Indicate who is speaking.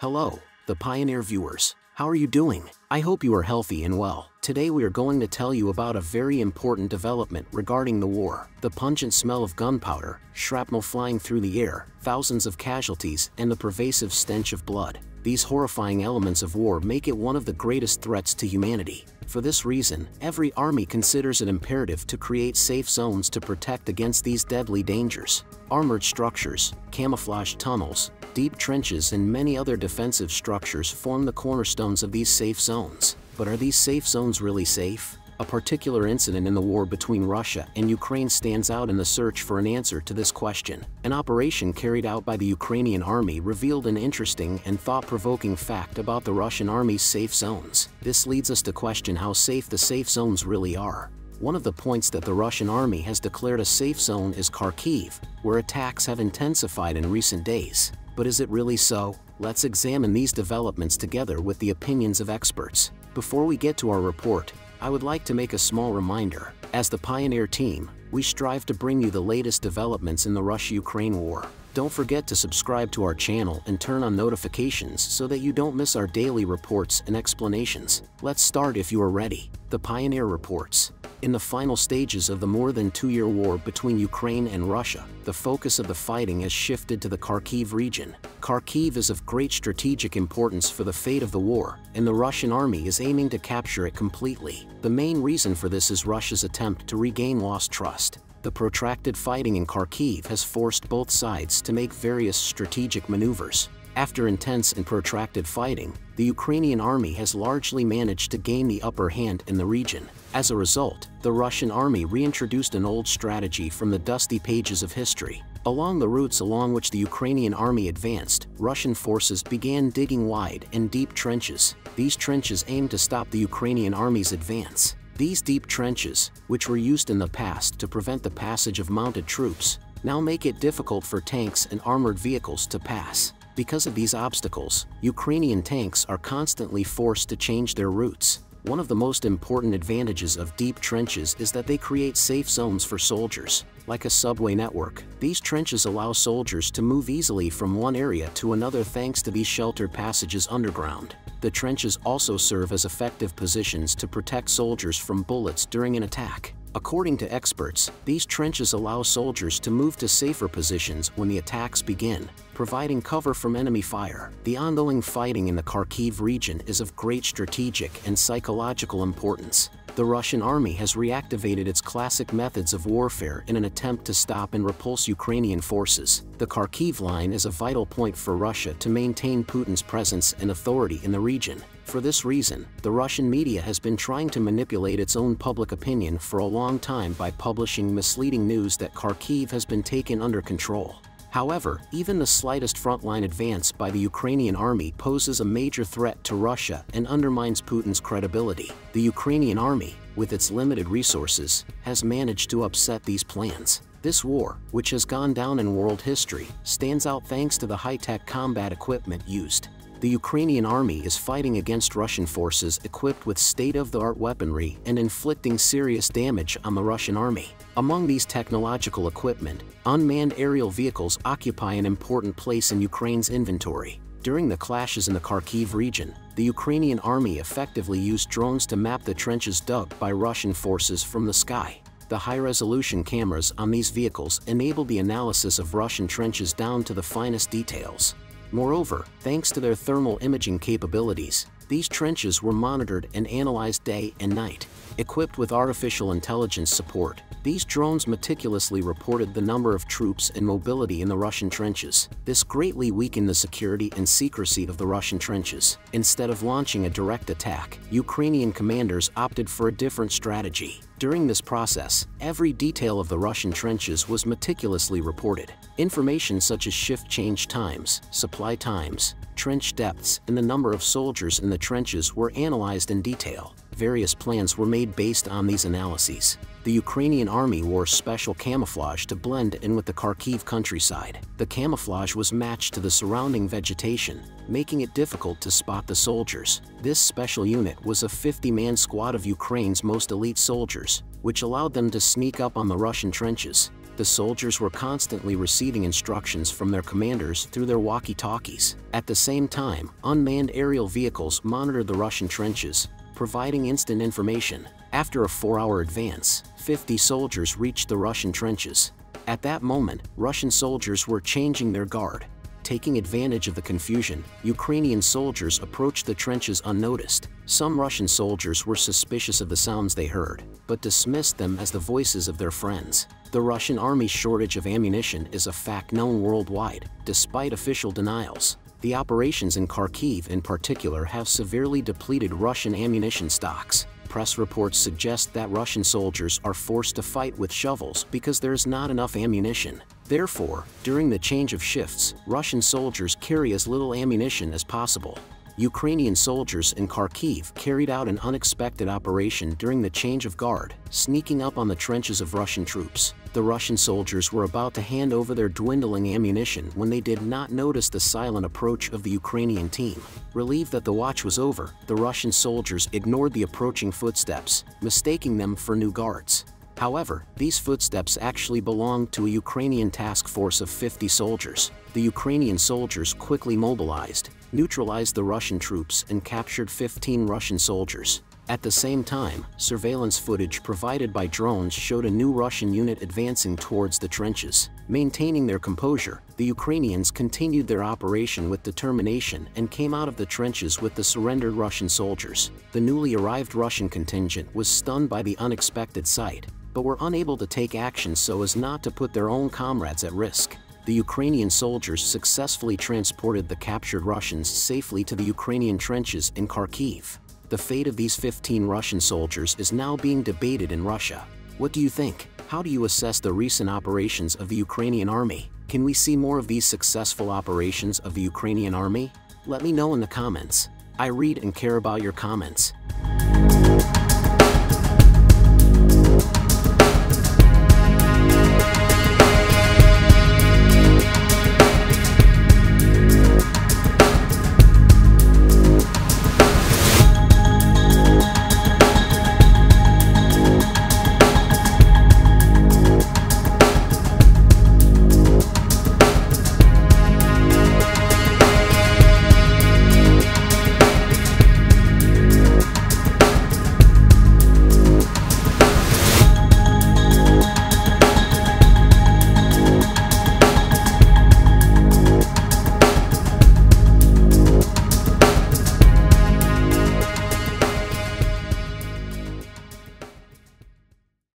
Speaker 1: Hello, the Pioneer viewers. How are you doing? I hope you are healthy and well. Today we are going to tell you about a very important development regarding the war. The pungent smell of gunpowder, shrapnel flying through the air, thousands of casualties, and the pervasive stench of blood. These horrifying elements of war make it one of the greatest threats to humanity. For this reason, every army considers it imperative to create safe zones to protect against these deadly dangers. Armored structures, camouflage tunnels, deep trenches and many other defensive structures form the cornerstones of these safe zones. But are these safe zones really safe? A particular incident in the war between Russia and Ukraine stands out in the search for an answer to this question. An operation carried out by the Ukrainian army revealed an interesting and thought-provoking fact about the Russian army's safe zones. This leads us to question how safe the safe zones really are. One of the points that the Russian army has declared a safe zone is Kharkiv, where attacks have intensified in recent days. But is it really so? Let's examine these developments together with the opinions of experts. Before we get to our report, I would like to make a small reminder. As the Pioneer team, we strive to bring you the latest developments in the Russia-Ukraine war. Don't forget to subscribe to our channel and turn on notifications so that you don't miss our daily reports and explanations. Let's start if you are ready. The Pioneer reports. In the final stages of the more than two-year war between Ukraine and Russia, the focus of the fighting has shifted to the Kharkiv region. Kharkiv is of great strategic importance for the fate of the war, and the Russian army is aiming to capture it completely. The main reason for this is Russia's attempt to regain lost trust. The protracted fighting in Kharkiv has forced both sides to make various strategic maneuvers. After intense and protracted fighting, the Ukrainian army has largely managed to gain the upper hand in the region. As a result, the Russian army reintroduced an old strategy from the dusty pages of history. Along the routes along which the Ukrainian army advanced, Russian forces began digging wide and deep trenches. These trenches aimed to stop the Ukrainian army's advance. These deep trenches, which were used in the past to prevent the passage of mounted troops, now make it difficult for tanks and armored vehicles to pass. Because of these obstacles, Ukrainian tanks are constantly forced to change their routes. One of the most important advantages of deep trenches is that they create safe zones for soldiers. Like a subway network, these trenches allow soldiers to move easily from one area to another thanks to these sheltered passages underground. The trenches also serve as effective positions to protect soldiers from bullets during an attack. According to experts, these trenches allow soldiers to move to safer positions when the attacks begin, providing cover from enemy fire. The ongoing fighting in the Kharkiv region is of great strategic and psychological importance. The Russian army has reactivated its classic methods of warfare in an attempt to stop and repulse Ukrainian forces. The Kharkiv line is a vital point for Russia to maintain Putin's presence and authority in the region. For this reason, the Russian media has been trying to manipulate its own public opinion for a long time by publishing misleading news that Kharkiv has been taken under control. However, even the slightest frontline advance by the Ukrainian army poses a major threat to Russia and undermines Putin's credibility. The Ukrainian army, with its limited resources, has managed to upset these plans. This war, which has gone down in world history, stands out thanks to the high-tech combat equipment used. The Ukrainian army is fighting against Russian forces equipped with state-of-the-art weaponry and inflicting serious damage on the Russian army. Among these technological equipment, unmanned aerial vehicles occupy an important place in Ukraine's inventory. During the clashes in the Kharkiv region, the Ukrainian army effectively used drones to map the trenches dug by Russian forces from the sky. The high-resolution cameras on these vehicles enabled the analysis of Russian trenches down to the finest details. Moreover, thanks to their thermal imaging capabilities, these trenches were monitored and analyzed day and night. Equipped with artificial intelligence support, these drones meticulously reported the number of troops and mobility in the Russian trenches. This greatly weakened the security and secrecy of the Russian trenches. Instead of launching a direct attack, Ukrainian commanders opted for a different strategy. During this process, every detail of the Russian trenches was meticulously reported. Information such as shift change times, supply times, trench depths, and the number of soldiers in the trenches were analyzed in detail. Various plans were made based on these analyses. The Ukrainian army wore special camouflage to blend in with the Kharkiv countryside. The camouflage was matched to the surrounding vegetation, making it difficult to spot the soldiers. This special unit was a 50-man squad of Ukraine's most elite soldiers, which allowed them to sneak up on the Russian trenches. The soldiers were constantly receiving instructions from their commanders through their walkie-talkies. At the same time, unmanned aerial vehicles monitored the Russian trenches, providing instant information. After a 4-hour advance, 50 soldiers reached the Russian trenches. At that moment, Russian soldiers were changing their guard. Taking advantage of the confusion, Ukrainian soldiers approached the trenches unnoticed. Some Russian soldiers were suspicious of the sounds they heard, but dismissed them as the voices of their friends. The Russian army's shortage of ammunition is a fact known worldwide, despite official denials. The operations in Kharkiv in particular have severely depleted Russian ammunition stocks. Press reports suggest that Russian soldiers are forced to fight with shovels because there is not enough ammunition. Therefore, during the change of shifts, Russian soldiers carry as little ammunition as possible. Ukrainian soldiers in Kharkiv carried out an unexpected operation during the change of guard, sneaking up on the trenches of Russian troops. The Russian soldiers were about to hand over their dwindling ammunition when they did not notice the silent approach of the Ukrainian team. Relieved that the watch was over, the Russian soldiers ignored the approaching footsteps, mistaking them for new guards. However, these footsteps actually belonged to a Ukrainian task force of 50 soldiers. The Ukrainian soldiers quickly mobilized, neutralized the Russian troops, and captured 15 Russian soldiers. At the same time, surveillance footage provided by drones showed a new Russian unit advancing towards the trenches. Maintaining their composure, the Ukrainians continued their operation with determination and came out of the trenches with the surrendered Russian soldiers. The newly arrived Russian contingent was stunned by the unexpected sight, but were unable to take action so as not to put their own comrades at risk. The Ukrainian soldiers successfully transported the captured Russians safely to the Ukrainian trenches in Kharkiv. The fate of these 15 Russian soldiers is now being debated in Russia. What do you think? How do you assess the recent operations of the Ukrainian army? Can we see more of these successful operations of the Ukrainian army? Let me know in the comments. I read and care about your comments.